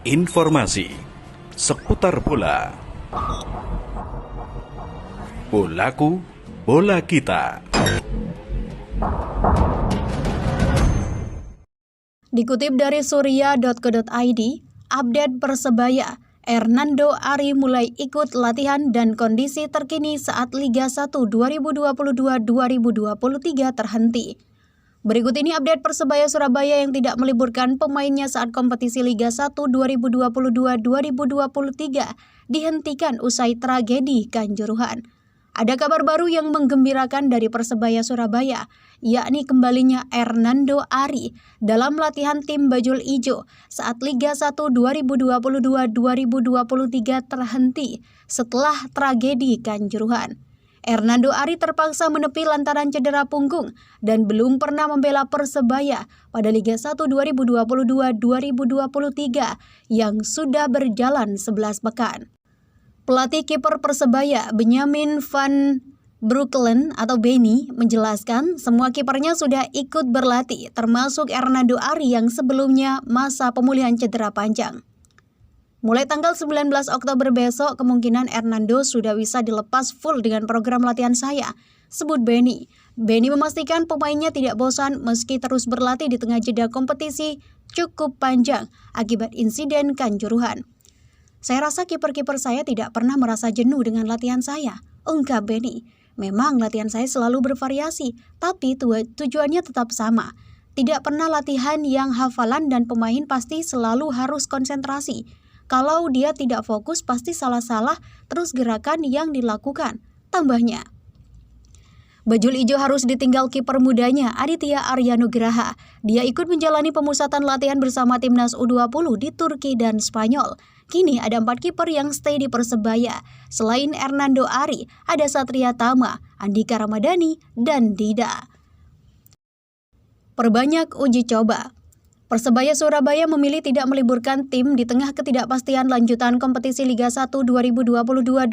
Informasi seputar bola. Bolaku, bola kita. Dikutip dari surya.co.id, update Persebaya, Hernando Ari mulai ikut latihan dan kondisi terkini saat Liga 1 2022-2023 terhenti. Berikut ini update Persebaya Surabaya yang tidak meliburkan pemainnya saat kompetisi Liga 1 2022-2023 dihentikan usai tragedi Kanjuruhan. Ada kabar baru yang menggembirakan dari Persebaya Surabaya, yakni kembalinya Hernando Ari dalam latihan tim Bajul Ijo saat Liga 1 2022-2023 terhenti setelah tragedi Kanjuruhan. Hernando Ari terpaksa menepi lantaran cedera punggung dan belum pernah membela Persebaya pada Liga 1 2022-2023 yang sudah berjalan 11 pekan. Pelatih kiper Persebaya, Benjamin Van Breukelen atau Benny, menjelaskan semua kipernya sudah ikut berlatih, termasuk Hernando Ari yang sebelumnya masa pemulihan cedera panjang. Mulai tanggal 19 Oktober besok, kemungkinan Hernando sudah bisa dilepas full dengan program latihan saya, sebut Benny. Benny memastikan pemainnya tidak bosan meski terus berlatih di tengah jeda kompetisi cukup panjang akibat insiden Kanjuruhan. Saya rasa kiper-kiper saya tidak pernah merasa jenuh dengan latihan saya, ungkap Benny. Memang latihan saya selalu bervariasi, tapi tujuannya tetap sama. Tidak pernah latihan yang hafalan dan pemain pasti selalu harus konsentrasi. Kalau dia tidak fokus pasti salah-salah terus gerakan yang dilakukan, tambahnya. Bajul Ijo harus ditinggal kiper mudanya Aditya Aryanugraha. Dia ikut menjalani pemusatan latihan bersama timnas U20 di Turki dan Spanyol. Kini ada 4 kiper yang stay di Persebaya. Selain Hernando Ari, ada Satria Tama, Andika Ramadhani, dan Dida. Perbanyak uji coba. Persebaya Surabaya memilih tidak meliburkan tim di tengah ketidakpastian lanjutan kompetisi Liga 1 2022-2023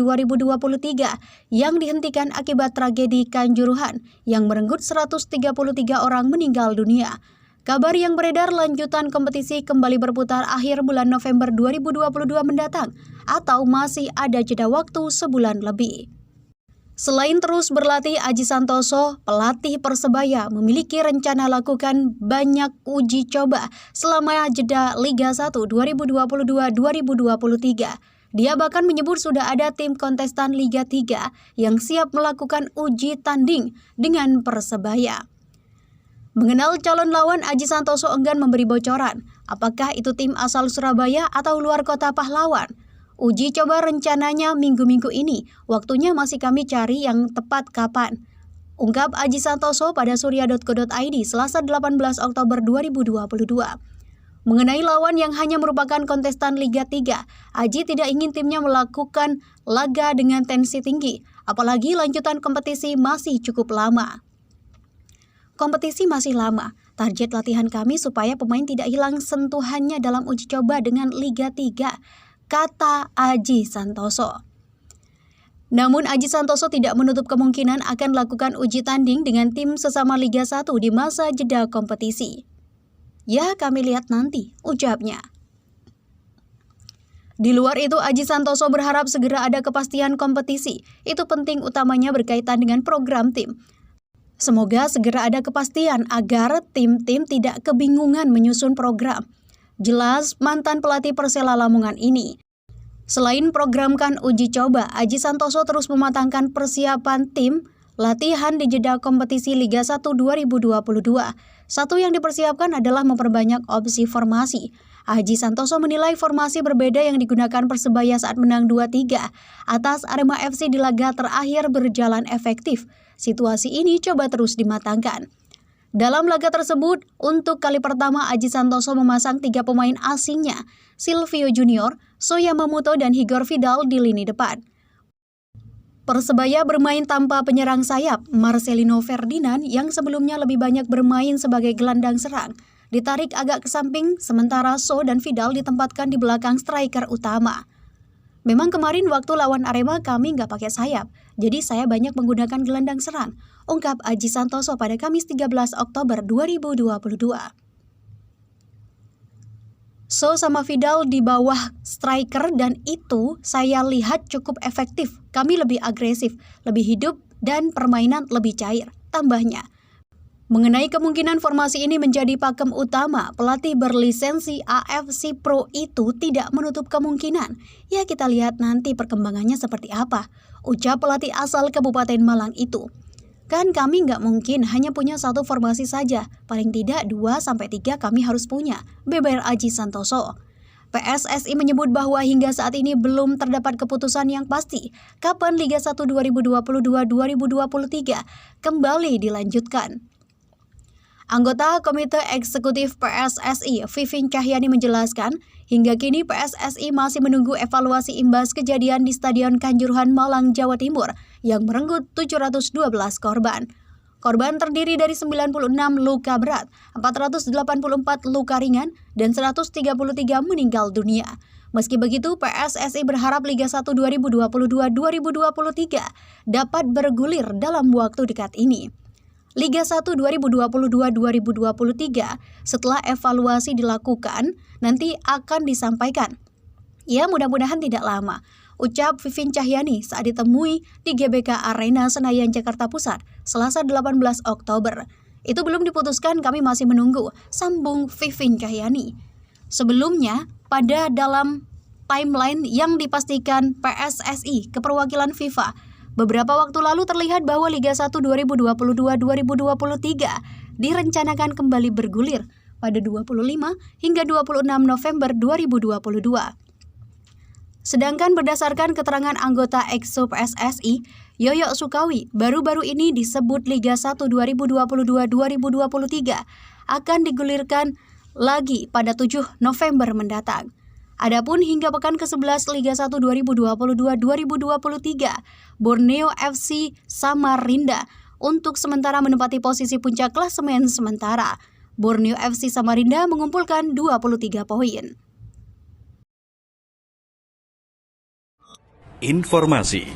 yang dihentikan akibat tragedi Kanjuruhan yang merenggut 133 orang meninggal dunia. Kabar yang beredar lanjutan kompetisi kembali berputar akhir bulan November 2022 mendatang atau masih ada jeda waktu sebulan lebih. Selain terus berlatih, Aji Santoso, pelatih Persebaya, memiliki rencana lakukan banyak uji coba selama jeda Liga 1 2022-2023. Dia bahkan menyebut sudah ada tim kontestan Liga 3 yang siap melakukan uji tanding dengan Persebaya. Mengenal calon lawan, Aji Santoso enggan memberi bocoran, apakah itu tim asal Surabaya atau luar kota pahlawan. Uji coba rencananya minggu-minggu ini, waktunya masih kami cari yang tepat kapan, ungkap Aji Santoso pada surya.co.id Selasa 18 Oktober 2022. Mengenai lawan yang hanya merupakan kontestan Liga 3, Aji tidak ingin timnya melakukan laga dengan tensi tinggi, apalagi lanjutan kompetisi masih cukup lama. Kompetisi masih lama, target latihan kami supaya pemain tidak hilang sentuhannya dalam uji coba dengan Liga 3, kata Aji Santoso. Namun Aji Santoso tidak menutup kemungkinan akan lakukan uji tanding dengan tim sesama Liga 1 di masa jeda kompetisi. Ya, kami lihat nanti, ucapnya. Di luar itu, Aji Santoso berharap segera ada kepastian kompetisi. Itu penting utamanya berkaitan dengan program tim. Semoga segera ada kepastian agar tim-tim tidak kebingungan menyusun program. Jelas mantan pelatih Persela Lamongan ini. Selain programkan uji coba, Aji Santoso terus mematangkan persiapan tim latihan di jeda kompetisi Liga 1 2022. Satu yang dipersiapkan adalah memperbanyak opsi formasi. Aji Santoso menilai formasi berbeda yang digunakan Persebaya saat menang 2-3 atas Arema FC di laga terakhir berjalan efektif. Situasi ini coba terus dimatangkan. Dalam laga tersebut, untuk kali pertama Aji Santoso memasang 3 pemain asingnya, Silvio Junior, Soya Mamuto, dan Higor Vidal di lini depan. Persebaya bermain tanpa penyerang sayap, Marcelino Ferdinand yang sebelumnya lebih banyak bermain sebagai gelandang serang, ditarik agak ke samping, sementara So dan Vidal ditempatkan di belakang striker utama. Memang kemarin waktu lawan Arema kami nggak pakai sayap, jadi saya banyak menggunakan gelandang serang, ungkap Aji Santoso pada Kamis 13 Oktober 2022. So sama Vidal di bawah striker dan itu saya lihat cukup efektif. Kami lebih agresif, lebih hidup dan permainan lebih cair. Tambahnya, mengenai kemungkinan formasi ini menjadi pakem utama, pelatih berlisensi AFC Pro itu tidak menutup kemungkinan. Ya kita lihat nanti perkembangannya seperti apa, ucap pelatih asal Kabupaten Malang itu. Kan kami nggak mungkin hanya punya satu formasi saja, paling tidak 2-3 kami harus punya, beber Aji Santoso. PSSI menyebut bahwa hingga saat ini belum terdapat keputusan yang pasti kapan Liga 1 2022-2023 kembali dilanjutkan. Anggota Komite Eksekutif PSSI, Vivin Cahyani menjelaskan, hingga kini PSSI masih menunggu evaluasi imbas kejadian di Stadion Kanjuruhan Malang, Jawa Timur yang merenggut 712 korban. Korban terdiri dari 96 luka berat, 484 luka ringan, dan 133 meninggal dunia. Meski begitu, PSSI berharap Liga 1 2022-2023 dapat bergulir dalam waktu dekat ini. Liga 1 2022-2023 setelah evaluasi dilakukan nanti akan disampaikan. Ya mudah-mudahan tidak lama, ucap Vivin Cahyani saat ditemui di GBK Arena Senayan Jakarta Pusat Selasa 18 Oktober. Itu belum diputuskan, kami masih menunggu, sambung Vivin Cahyani. Sebelumnya, pada dalam timeline yang dipastikan PSSI ke perwakilan FIFA, beberapa waktu lalu terlihat bahwa Liga 1 2022-2023 direncanakan kembali bergulir pada 25 hingga 26 November 2022. Sedangkan berdasarkan keterangan anggota EXO PSSI, Yoyo Sukawi, baru-baru ini disebut Liga 1 2022-2023 akan digulirkan lagi pada 7 November mendatang. Adapun hingga pekan ke-11 Liga 1 2022-2023, Borneo FC Samarinda untuk sementara menempati posisi puncak klasemen sementara. Borneo FC Samarinda mengumpulkan 23 poin. Informasi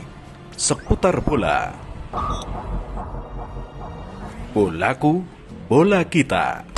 seputar bola. Bolaku, bola kita.